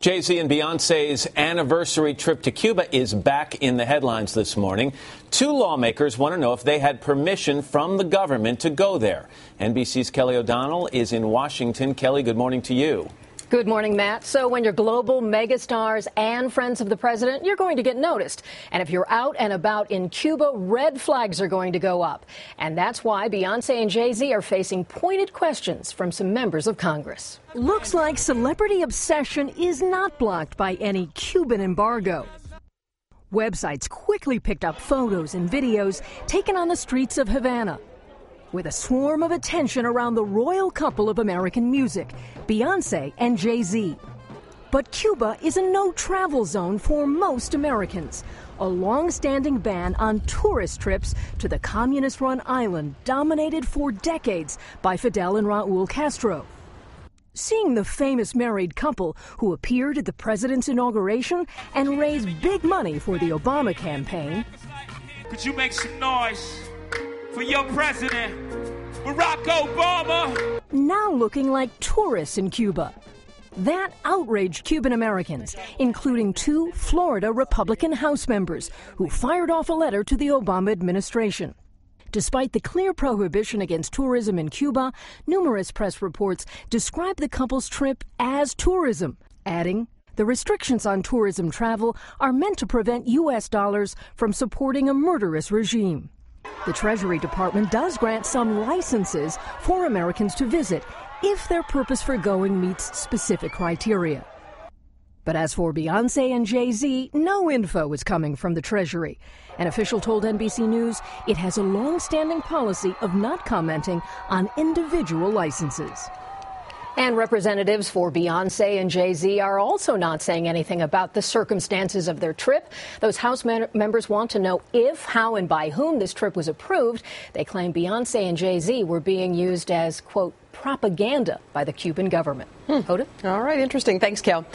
Jay-Z and Beyonce's anniversary trip to Cuba is back in the headlines this morning. Two lawmakers want to know if they had permission from the government to go there. NBC's Kelly O'Donnell is in Washington. Kelly, good morning to you. Good morning, Matt. So when you're global megastars and friends of the president, you're going to get noticed. And if you're out and about in Cuba, red flags are going to go up. And that's why Beyonce and Jay-Z are facing pointed questions from some members of Congress. Looks like celebrity obsession is not blocked by any Cuban embargo. Websites quickly picked up photos and videos taken on the streets of Havana, with a swarm of attention around the royal couple of American music, Beyonce and Jay-Z. But Cuba is a no-travel zone for most Americans, a long-standing ban on tourist trips to the communist-run island dominated for decades by Fidel and Raul Castro. Seeing the famous married couple who appeared at the president's inauguration and raised big money for the Obama campaign. Could you make some noise for your president, Barack Obama? Now looking like tourists in Cuba. That outraged Cuban-Americans, including two Florida Republican House members who fired off a letter to the Obama administration. Despite the clear prohibition against tourism in Cuba, numerous press reports describe the couple's trip as tourism, adding, the restrictions on tourism travel are meant to prevent U.S. dollars from supporting a murderous regime. The Treasury Department does grant some licenses for Americans to visit if their purpose for going meets specific criteria. But as for Beyonce and Jay-Z, no info is coming from the Treasury. An official told NBC News it has a long-standing policy of not commenting on individual licenses. And representatives for Beyonce and Jay-Z are also not saying anything about the circumstances of their trip. Those House members want to know if, how, and by whom this trip was approved. They claim Beyonce and Jay-Z were being used as, quote, propaganda by the Cuban government. Hoda? All right, interesting. Thanks, Kel.